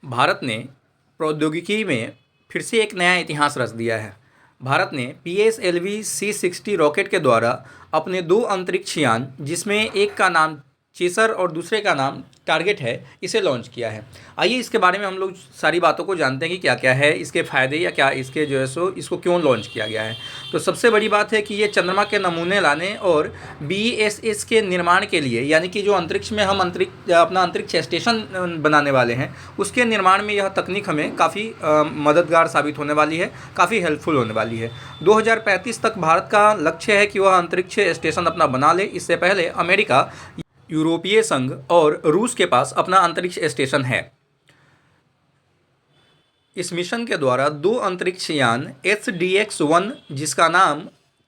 भारत ने प्रौद्योगिकी में फिर से एक नया इतिहास रच दिया है। भारत ने PSLV C-60 रॉकेट के द्वारा अपने 2 अंतरिक्ष यान, जिसमें एक का नाम चेसर और दूसरे का नाम टारगेट है, इसे लॉन्च किया है। आइए इसके बारे में हम लोग सारी बातों को जानते हैं कि क्या क्या है इसके फ़ायदे, या क्या इसके जो है सो इसको क्यों लॉन्च किया गया है। तो सबसे बड़ी बात है कि ये चंद्रमा के नमूने लाने और BSS के निर्माण के लिए, यानी कि जो अंतरिक्ष में हम अपना अंतरिक्ष स्टेशन बनाने वाले हैं, उसके निर्माण में यह तकनीक हमें काफ़ी मददगार साबित होने वाली है, काफ़ी हेल्पफुल होने वाली है। 2035 तक भारत का लक्ष्य है कि वह अंतरिक्ष स्टेशन अपना बना ले। इससे पहले अमेरिका, यूरोपीय संघ और रूस के पास अपना अंतरिक्ष स्टेशन है। इस मिशन के द्वारा 2 अंतरिक्ष यान SDX-1 जिसका नाम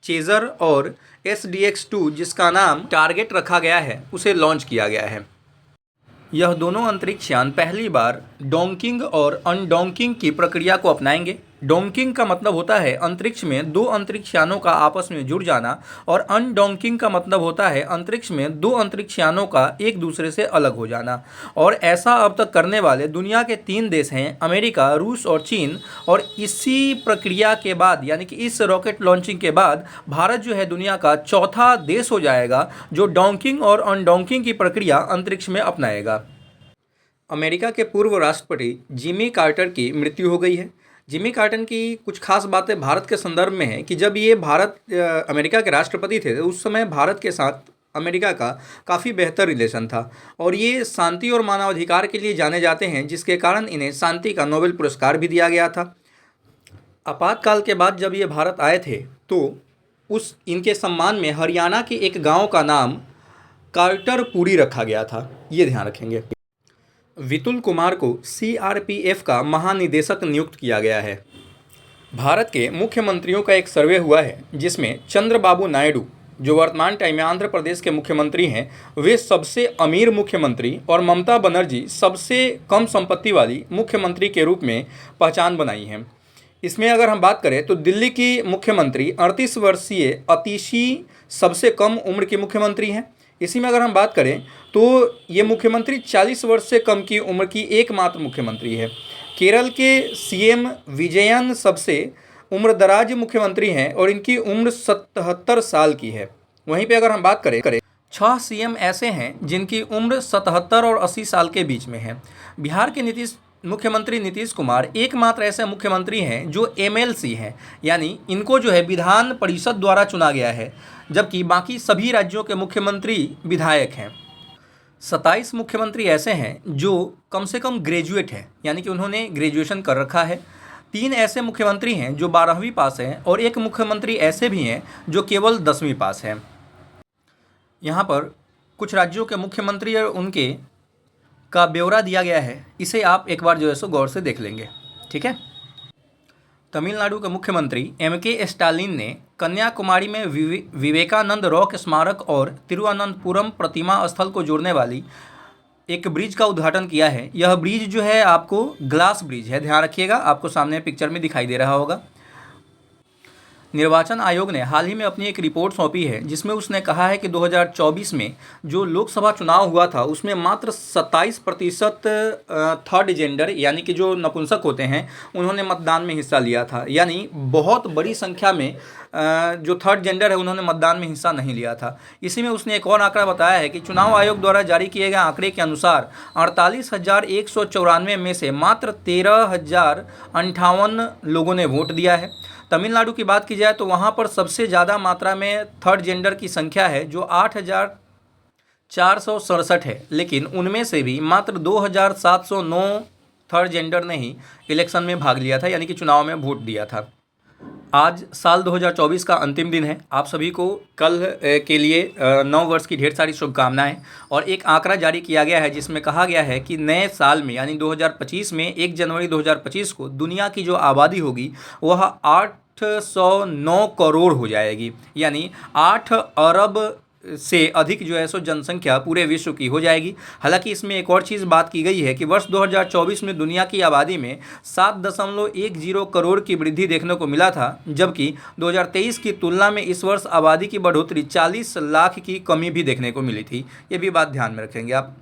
चेजर और SDX-2 जिसका नाम टारगेट रखा गया है, उसे लॉन्च किया गया है। यह दोनों अंतरिक्ष यान पहली बार डॉकिंग और अनडॉकिंग की प्रक्रिया को अपनाएंगे। डॉकिंग का मतलब होता है अंतरिक्ष में 2 अंतरिक्ष यानों का आपस में जुड़ जाना, और अनडॉकिंग का मतलब होता है अंतरिक्ष में 2 अंतरिक्ष यानों का एक दूसरे से अलग हो जाना। और ऐसा अब तक करने वाले दुनिया के 3 देश हैं, अमेरिका, रूस और चीन। और इसी प्रक्रिया के बाद, यानी कि इस रॉकेट लॉन्चिंग के बाद, भारत जो है दुनिया का चौथा देश हो जाएगा जो डॉकिंग और अनडॉकिंग की प्रक्रिया अंतरिक्ष में अपनाएगा। अमेरिका के पूर्व राष्ट्रपति जिमी कार्टर की मृत्यु हो गई है। जिमी कार्टर की कुछ खास बातें भारत के संदर्भ में हैं कि जब ये अमेरिका के राष्ट्रपति थे, तो उस समय भारत के साथ अमेरिका का काफ़ी बेहतर रिलेशन था, और ये शांति और मानवाधिकार के लिए जाने जाते हैं, जिसके कारण इन्हें शांति का नोबेल पुरस्कार भी दिया गया था। आपातकाल के बाद जब ये भारत आए थे, तो इनके सम्मान में हरियाणा के एक गाँव का नाम कार्टरपुरी रखा गया था, ये ध्यान रखेंगे। विपुल कुमार को CRPF का महानिदेशक नियुक्त किया गया है। भारत के मुख्यमंत्रियों का एक सर्वे हुआ है, जिसमें चंद्रबाबू नायडू, जो वर्तमान टाइम में आंध्र प्रदेश के मुख्यमंत्री हैं, वे सबसे अमीर मुख्यमंत्री, और ममता बनर्जी सबसे कम संपत्ति वाली मुख्यमंत्री के रूप में पहचान बनाई है। इसमें अगर हम बात करें तो दिल्ली की मुख्यमंत्री 38 वर्षीय अतिशी सबसे कम उम्र की मुख्यमंत्री हैं। इसी में अगर हम बात करें तो ये मुख्यमंत्री 40 वर्ष से कम की उम्र की एकमात्र मुख्यमंत्री है। केरल के CM विजयन सबसे उम्रदराज मुख्यमंत्री हैं और इनकी उम्र 77 साल की है। वहीं पे अगर हम बात करें 6 CM ऐसे हैं जिनकी उम्र 77 और 80 साल के बीच में है। बिहार के मुख्यमंत्री नीतीश कुमार एकमात्र ऐसे मुख्यमंत्री हैं जो MLC हैं, यानी इनको जो है विधान परिषद द्वारा चुना गया है, जबकि बाकी सभी राज्यों के मुख्यमंत्री विधायक हैं। 27 मुख्यमंत्री ऐसे हैं जो कम से कम ग्रेजुएट हैं, यानी कि उन्होंने ग्रेजुएशन कर रखा है। 3 ऐसे मुख्यमंत्री हैं जो 12वीं पास हैं, और एक मुख्यमंत्री ऐसे भी हैं जो केवल 10वीं पास हैं। यहाँ पर कुछ राज्यों के मुख्यमंत्री और उनके का ब्यौरा दिया गया है, इसे आप एक बार जो है सो गौर से देख लेंगे, ठीक है। तमिलनाडु के मुख्यमंत्री MK स्टालिन ने कन्याकुमारी में विवेकानंद रॉक स्मारक और तिरुवनंतपुरम प्रतिमा स्थल को जोड़ने वाली एक ब्रिज का उद्घाटन किया है। यह ब्रिज जो है आपको ग्लास ब्रिज है, ध्यान रखिएगा, आपको सामने पिक्चर में दिखाई दे रहा होगा। निर्वाचन आयोग ने हाल ही में अपनी एक रिपोर्ट सौंपी है, जिसमें उसने कहा है कि 2024 में जो लोकसभा चुनाव हुआ था, उसमें मात्र 27% थर्ड जेंडर, यानी कि जो नपुंसक होते हैं, उन्होंने मतदान में हिस्सा लिया था। यानी बहुत बड़ी संख्या में जो थर्ड जेंडर है, उन्होंने मतदान में हिस्सा नहीं लिया था। इसी में उसने एक और आंकड़ा बताया है कि चुनाव आयोग द्वारा जारी किए गए आंकड़े के अनुसार 48,194 में से मात्र 13,058 लोगों ने वोट दिया है। तमिलनाडु की बात की जाए तो वहाँ पर सबसे ज़्यादा मात्रा में थर्ड जेंडर की संख्या है, जो 8,467 है, लेकिन उनमें से भी मात्र 2,709 थर्ड जेंडर ने ही इलेक्शन में भाग लिया था, यानी कि चुनाव में वोट दिया था। आज साल 2024 का अंतिम दिन है। आप सभी को कल के लिए नव वर्ष की ढेर सारी शुभकामनाएं। और एक आंकड़ा जारी किया गया है, जिसमें कहा गया है कि नए साल में, यानी 2025 में 1 जनवरी 2025 को दुनिया की जो आबादी होगी वह 809 करोड़ हो जाएगी, यानी 8 अरब से अधिक जो है सो जनसंख्या पूरे विश्व की हो जाएगी। हालांकि इसमें एक और चीज़ बात की गई है कि वर्ष 2024 में दुनिया की आबादी में 7.10 करोड़ की वृद्धि देखने को मिला था, जबकि 2023 की तुलना में इस वर्ष आबादी की बढ़ोतरी 40 लाख की कमी भी देखने को मिली थी। ये भी बात ध्यान में रखेंगे आप।